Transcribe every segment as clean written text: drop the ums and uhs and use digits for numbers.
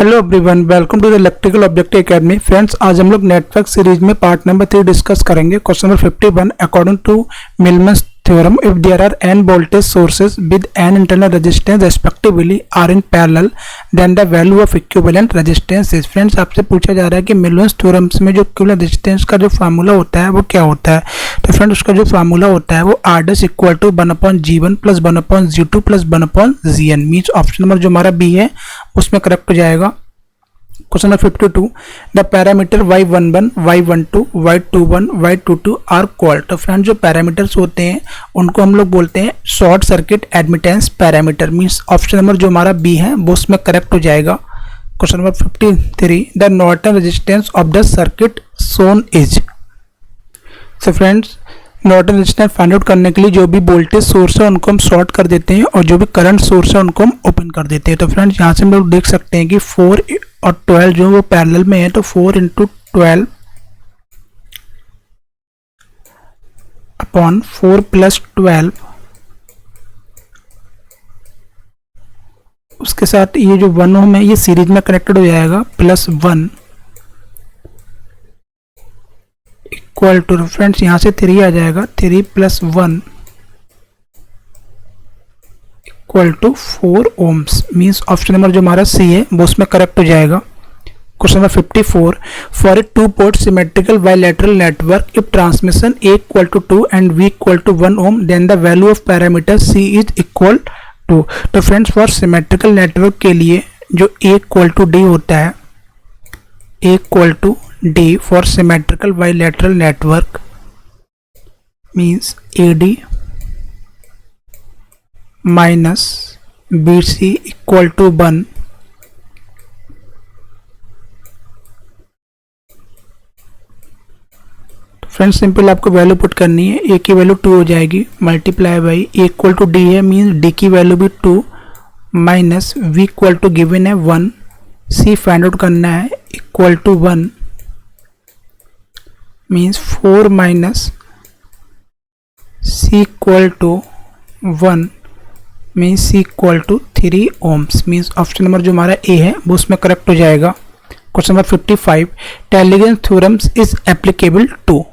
Hello everyone, welcome to the electrical object academy. Friends, आज हम लोग नेटवर्क सीरीज में पार्ट नंबर 3 डिस्कस करेंगे। Question number 51, according to Millman's theorem, if there are n voltage sources with n internal resistance respectively are in parallel, then the value of equivalent resistance is. Friends, आपसे पूछा जा रहा है कि मिलमन्स theorems में जो equivalent resistance का जो फार्मूला होता है वो क्या होता है। तो फ्रेंड्स, उसका जो फार्मूला होता है वो R dash equal to 1/G1 plus 1/G2 plus 1/Gn। Means option number जो हमारा बी है उसमें करेक्ट हो जाएगा। Question number 52, the parameter y11, y12, y21, y22 are called. तो फ्रेंड, जो पैरामीटर्स होते हैं उनको हम लोग बोलते हैं short circuit admittance parameter. Means option number जो हमारा बी है वो उसमें करेक्ट हो जाएगा। Question number 53, the Norton resistance of the circuit Son is. So friends, Norton resistance find out करने के लिए जो भी वोल्टेज सोर्स है उनको हम शॉर्ट कर देते हैं और जो भी करंट सोर्स है उनको हम ओपन कर देते हैं। तो फ्रेंड्स, यहाँ से हम लोग देख सकते हैं कि 4 और 12 जो वो पैरेलल में है, तो 4 × 12 अपॉन 4 + 12, उसके साथ ये जो 1 ओम है ये सीरीज में कनेक्टेड हो जाएगा, +1 इक्वल टू, फ्रेंड्स यहाँ से 3 आ जाएगा, 3 + 1 equal to 4 ohms. Means option number जो हमारा सी है वो उसमें करेक्ट हो जाएगा। Question number 54, for a 2 port symmetrical bilateral network, if transmission A = 2 and V = 1 ohm, then the value of parameter C is equal to. तो friends, for symmetrical network के लिए जो A = D होता है, A = D for symmetrical bilateral network means AD minus BC equal to 1। Friends, simple आपको value put करनी है। A की वैल्यू 2 हो जाएगी, मल्टीप्लाई बाई A = D है, मीन्स D की वैल्यू भी 2 माइनस V = गिवन है 1, C फाइंड आउट करना है equal to 1, means 4 minus C = 1 means C = 3 ohms. Means option number जो हमारा ए है वो उसमें करेक्ट हो जाएगा। Question number 55, telegram theorems is applicable to.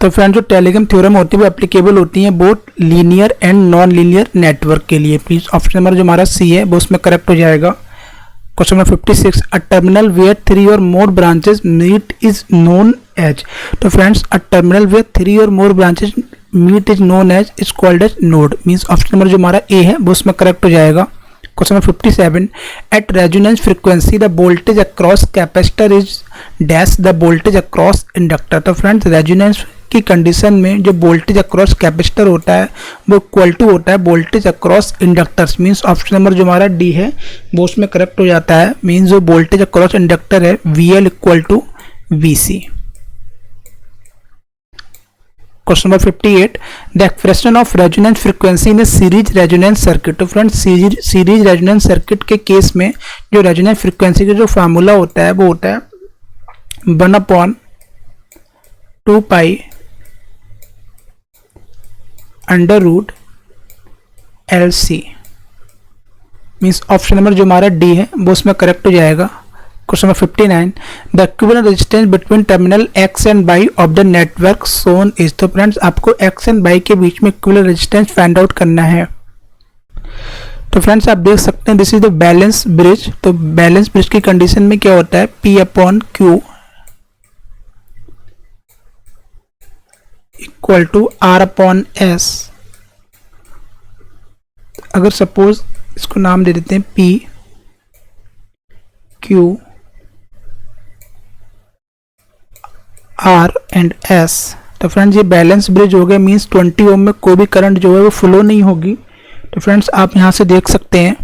तो फ्रेंड, जो टेलीग्राम थ्योरम होती है वो एप्लीकेबल होती है both linear and non linear network के लिए। प्लीज ऑप्शन नंबर जो हमारा सी है वो उसमें करेक्ट हो जाएगा। Question number 56, a terminal where 3 और more branches meet is known as. तो फ्रेंड्स, अ टर्मिनल वेयर 3 और more branches meet is known as is called as node. Means option number जो हमारा ए है वो उसमें करेक्ट हो जाएगा। Question number 57, at resonance frequency the voltage across capacitor is dash the voltage across inductor. तो friends, resonance की condition में जो वोल्टेज अक्रॉस कैपेसिटर होता है वो इक्वल टू होता है voltage across inductors. Means option number जो हमारा डी है वो उसमें करेक्ट हो जाता है। मीन्स जो वोल्टेज अक्रॉस इंडक्टर है VL = VC। Question number 58, the expression of resonance frequency in series resonance circuit. तो फ्रेंड्स, सीरीज रेजोनेंस सर्किट के केस में जो रेजोनेंस फ्रीक्वेंसी का जो फार्मूला होता है वो होता है 1/2 pi √LC। Means option number जो हमारा डी है वो उसमें करेक्ट हो जाएगा। Question number 59, the equivalent resistance between terminal X and Y of the network shown is. तो फ्रेंड्स, आपको X एंड Y के बीच में इक्विवेलेंट रेजिस्टेंस फाइंड आउट करना है। तो फ्रेंड्स, आप देख सकते हैं this is the balance bridge. तो बैलेंस ब्रिज की कंडीशन में क्या होता है, P/Q इक्वल टू R/S। अगर सपोज इसको नाम दे देते हैं P Q R and S। तो फ्रेंड्स, ये बैलेंस ब्रिज हो गया। मीन्स 20 ओम में कोई भी करंट जो है वो फ्लो नहीं होगी। तो फ्रेंड्स, आप यहाँ से देख सकते हैं।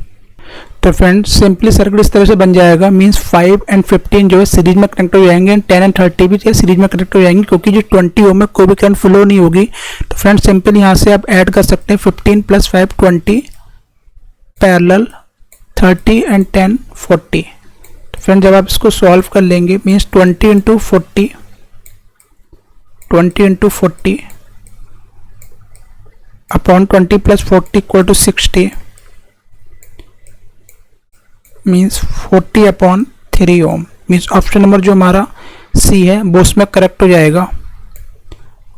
तो फ्रेंड्स, सिंपली सर्किट इस तरह से बन जाएगा। मीन्स 5 और 15 जो है सीरीज में कनेक्ट हो जाएंगे, 10 और 30 भी सीरीज में कनेक्ट हो जाएंगे, क्योंकि जो 20 ओम में कोई भी करंट फ्लो नहीं होगी। तो फ्रेंड्स, सिंपल यहाँ से आप ऐड कर सकते हैं 15 + 5 20 पैरेलल 30 एंड 10 40। तो फ्रेंड्स, जब आप इसको सॉल्व कर लेंगे, means 20 × 40 upon 20 + 40 = 60 means 40/3 ohm. Means option number जो हमारा सी है वो उसमें करेक्ट हो जाएगा।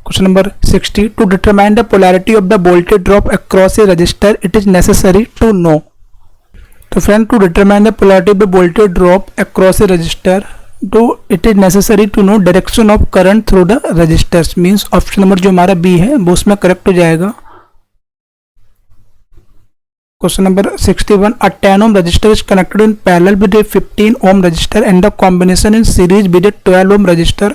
Question number 60, to determine the polarity of the voltage drop across a resistor it is necessary to know. तो friend, to determine the polarity of the voltage drop across a resistor तो it is necessary to know direction of current through the resistors. Means option number जो हमारा B है वो उसमें correct हो जाएगा। Question number 61, a 10 ohm resistor is connected in parallel with a 15 ohm resistor and the combination in series with a 12 ohm resistor.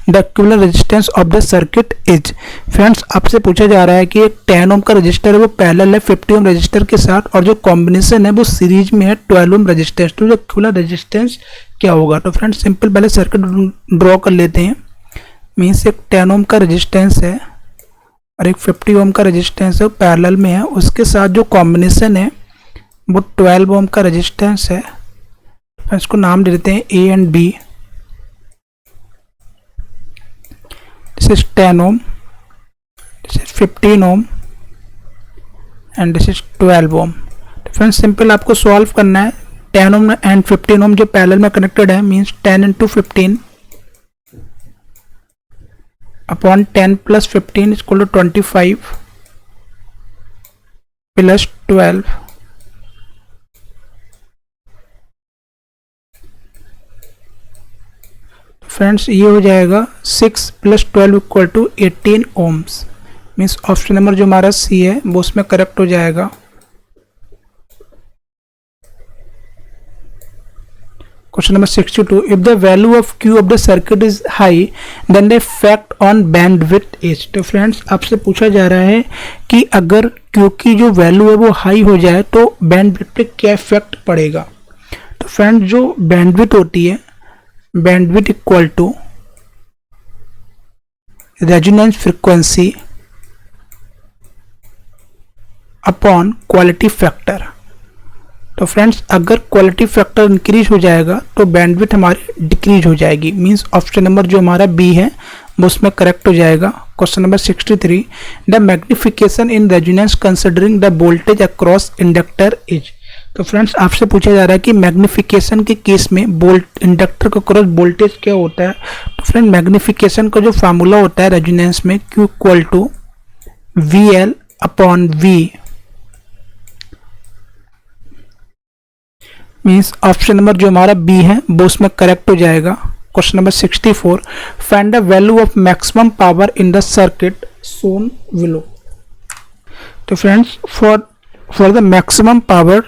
The equivalent resistance of the circuit is। Friends, आपसे पूछा जा रहा है कि एक 10 ओम का रजिस्टर है वो पैरेलल है 50 ओम रजिस्टर के साथ और जो कॉम्बिनेशन है वो सीरीज में है 12 ओम रजिस्टेंस। तो जो इक्विवेलेंट रेजिस्टेंस क्या होगा? तो फ्रेंड्स, सिंपल पहले सर्किट ड्रॉ कर लेते हैं। मीन्स एक 10 ओम का रजिस्टेंस है और एक 50 ओम का रेजिस्टेंस है, पैरेलल में है। उसके साथ जो कॉम्बिनेशन है वो 12 ओम का रेजिस्टेंस है। इसको नाम दे देते हैं ए एंड बी। This is 10 ohm, this is 15 ohm and this is 12 ohm. Friends, simple आपको सॉल्व करना है। 10 ओम एंड 15 ओम जो पैरेलल में कनेक्टेड है, means 10 into 15 upon 10 plus 15 is equal to 25 plus 12। Friends, ये हो जाएगा 6 plus 12 equal to 18 ohms. Means option number जो हमारा सी है वो उसमें करेक्ट हो जाएगा। Question number 62, if the value of Q of the circuit is high then the effect on bandwidth is। तो फ्रेंड्स, आपसे पूछा जा रहा है कि अगर Q की जो वैल्यू है वो हाई हो जाए तो बैंडविड्थ पे क्या इफेक्ट पड़ेगा? तो फ्रेंड्स, जो बैंडविड्थ होती है, bandwidth equal to resonance frequency upon quality factor. तो फ्रेंड्स, अगर क्वालिटी फैक्टर इंक्रीज हो जाएगा तो बैंडविड्थ हमारी डिक्रीज हो जाएगी। मींस ऑप्शन नंबर जो हमारा बी है वो उसमें करेक्ट हो जाएगा। Question number 63, the magnification in resonance considering the voltage across inductor is. तो फ्रेंड्स, आपसे पूछा जा रहा है कि मैग्निफिकेशन के केस में इंडक्टर का क्रॉस वोल्टेज क्या होता है? तो फ्रेंड, मैग्निफिकेशन का जो फार्मूला होता है रेजोनेंस में, Q equal to VL upon V। Means option number जो हमारा बी है वो उसमें करेक्ट हो जाएगा। Question number 64, find the value of maximum power in the circuit shown below. तो friends, for the maximum power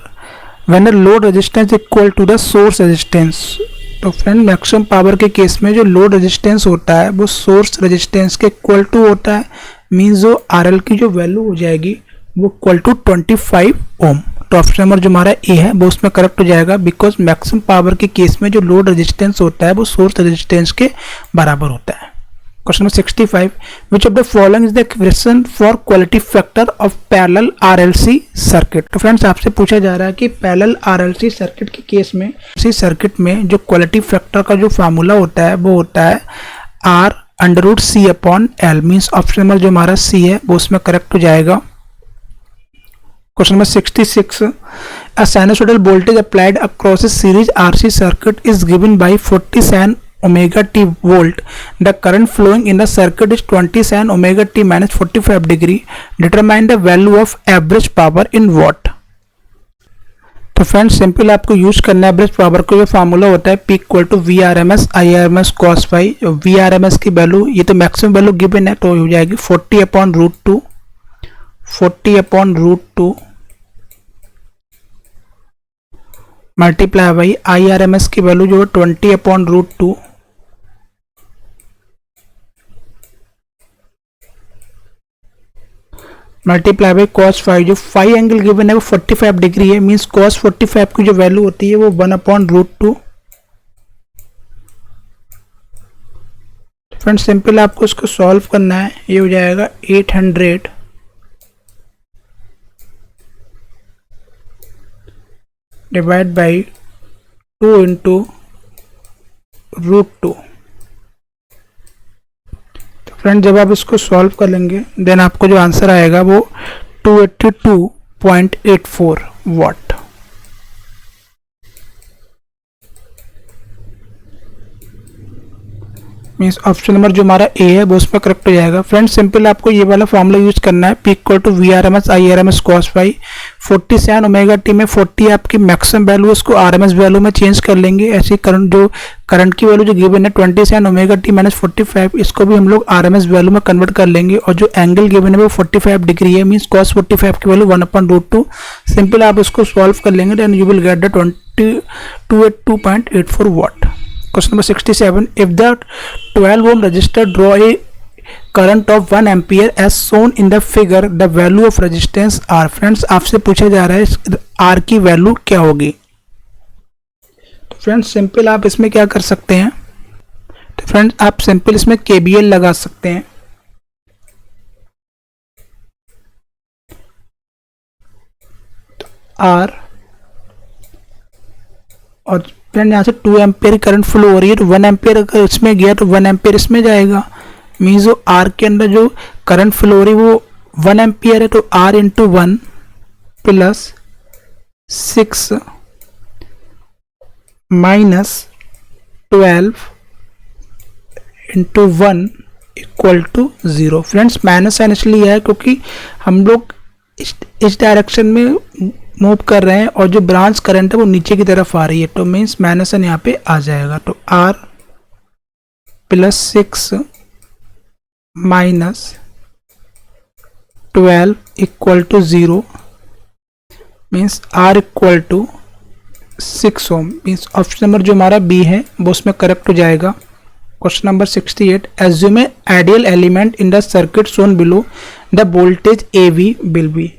when the load resistance equal to the source resistance. तो friend, maximum power के case में जो load resistance होता है वो source resistance के equal to होता है। मीन्स जो RL की जो वैल्यू हो जाएगी वो इक्वल टू 25 ओम। तो ऑप्शन नंबर जो हमारा ए है वो उसमें करेक्ट हो जाएगा, बिकॉज मैक्सिमम पावर के केस में जो लोड रेजिस्टेंस होता है वो सोर्स रेजिस्टेंस के बराबर होता है। Question number 65, which of the following is the expression for quality factor of parallel RLC circuit. तो फ्रेंड्स, आपसे पूछा जा रहा है कि पैरेलल RLC सर्किट के केस में इसी सर्किट में जो क्वालिटी फैक्टर का जो फार्मूला होता है वो होता है R√C/L। मीन्स ऑप्शन नंबर जो हमारा सी है वो उसमें करेक्ट हो जाएगा। Question number 66, a sinusoidal voltage applied across a series RC circuit is given by 40 sin omega t volt. The current flowing in the circuit is 20 sin omega t minus 45 degree. Determine the value of average power in watt. तो friends, simple आपको use करना है average power को। जो formula होता है P equal to VRMS IRMS cos phi। VRMS की वैल्यू, ये तो मैक्सिमम वैल्यू गिवन है, तो हो जाएगी 40/√2 40/√2 मल्टीप्लाई बाई IRMS की वैल्यू जो है 20/√2 मल्टीप्लाई बाई cos phi। जो फाई एंगल गिवन है वो 45 डिग्री है। मींस cos 45 की जो वैल्यू होती है वो 1/√2। फ्रेंड्स, सिंपल आपको इसको सॉल्व करना है। ये हो जाएगा 800 डिवाइड बाई 2 इंटू √2। तो फ्रेंड, जब आप इसको सॉल्व कर लेंगे देन आपको जो आंसर आएगा वो 282.84 वाट। मीन्स ऑप्शन नंबर जो हमारा ए है वो उसमें करेक्ट हो जाएगा। फ्रेंड्स सिंपल आपको ये वाला फॉर्मूला यूज करना है, P equal to V R M S I R M S cos phi. 47 omega T में 40 आपकी मैक्सिमम वैल्यू है, उसको आर एम एस वैल्यू में चेंज कर लेंगे। ऐसे करंट की वैल्यू जो गिवन है 27 ओमेगा टी माइनस 45, इसको भी हम लोग आर एम एस वैल्यू में कन्वर्ट कर लेंगे। और जो एंगल गिवन है वो 45 डिग्री है, मीन्स कॉस 45 की वैल्यू 1/√2। सिंपल आप इसको सॉल्व कर लेंगे, then you will get the 282.84 watt. Question number 67. If the 12 ohm resistor draw a current of 1 ampere as shown in the figure, the value of resistance R. Friends आपसे पूछा जा रहा है R की वैल्यू क्या होगी। तो फ्रेंड्स सिंपल आप इसमें क्या कर सकते हैं, तो फ्रेंड्स आप सिंपल इसमें KBL लगा सकते हैं। तो R और फ्रेंड यहाँ से 2 एम्पियर करंट फ्लो हो रही है, तो 1 एम्पियर अगर इसमें गया तो 1 एम्पियर इसमें जाएगा। मीन्स जो आर के अंदर जो करंट फ्लो हो रही है वो 1 एम्पियर है, तो R into 1 plus 6 minus 12 into 1 equal to 0। Friends minus sign इसलिए है क्योंकि हम लोग इस डायरेक्शन में मूव कर रहे हैं और जो ब्रांच करंट है वो नीचे की तरफ आ रही है, तो मीन्स माइनस यहाँ पे आ जाएगा। तो R plus 6 minus 12 equal to 0, means R equal to 6 ohm. Means option number जो हमारा बी है वो उसमें करेक्ट हो जाएगा। Question number 68. Assume a ideal element in the circuit shown below, the voltage AV will be.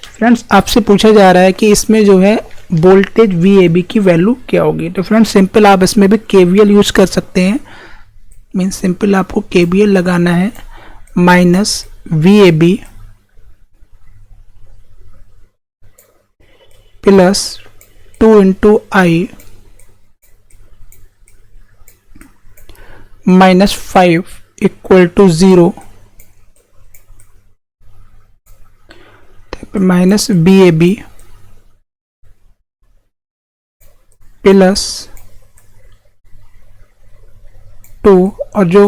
Friends आपसे पूछा जा रहा है कि इसमें जो है वोल्टेज VAB की वैल्यू क्या होगी। तो फ्रेंड्स सिंपल आप इसमें भी KVL यूज कर सकते हैं। मीन्स सिंपल आपको KVL लगाना है, minus VAB plus 2 into I minus 5 equal to 0 minus BAB plus 2 और जो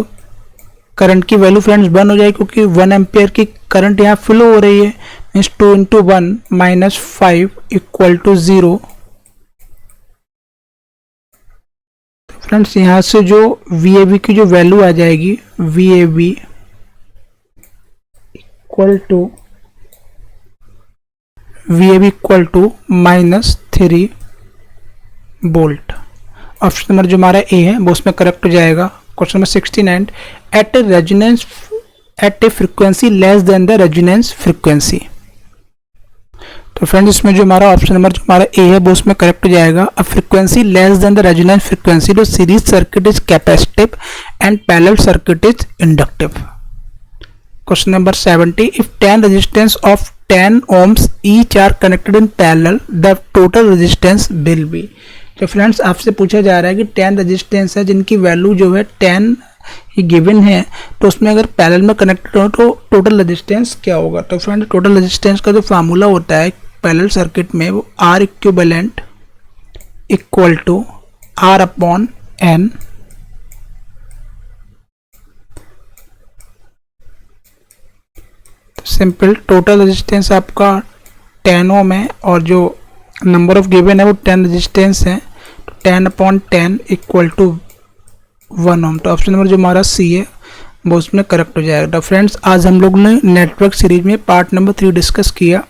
करंट की वैल्यू फ्रेंड्स 1 हो जाएगी क्योंकि 1 एम्पियर की करंट यहाँ फ्लो हो रही है। Means 2 into 1 minus 5 equal to 0। Friends यहाँ से जो VAB की जो वैल्यू आ जाएगी, VAB equal to minus 3 volt. Option number जो हमारा ए है वो उसमें करेक्ट हो जाएगा। Question number 69. At a frequency less than the resonance frequency. तो फ्रेंड्स इसमें जो हमारा ऑप्शन नंबर जो हमारा ए है वो उसमें करेक्ट हो जाएगा। A frequency less than the resonance frequency, तो series circuit is capacitive and parallel circuit is inductive. Question number 70. If 10 resistance of 10 ohms each are connected in parallel, the total resistance will be। तो friends आपसे पूछा जा रहा है कि 10 resistance है जिनकी वैल्यू जो है 10 ही गिवन है, तो उसमें अगर पैरेलल में कनेक्टेड हो तो टोटल रेजिस्टेंस क्या होगा। तो फ्रेंड्स टोटल रेजिस्टेंस का जो फार्मूला होता है पैरेलल सर्किट में वो R equivalent equal to R/N simple. Total resistance आपका 10 ओम है और जो नंबर ऑफ गिवन है वो 10 रेजिस्टेंस है, तो 10/10 इक्वल टू 1 ओम। तो ऑप्शन नंबर जो हमारा सी है वो उसमें करेक्ट हो जाएगा। तो फ्रेंड्स आज हम लोग ने नेटवर्क सीरीज में पार्ट नंबर 3 डिस्कस किया।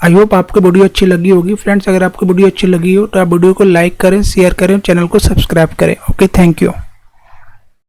आई होप आपको वीडियो अच्छी लगी होगी। फ्रेंड्स अगर आपको वीडियो अच्छी लगी हो तो आप वीडियो को लाइक करें, शेयर करें, चैनल को सब्सक्राइब करें। Okay, thank you.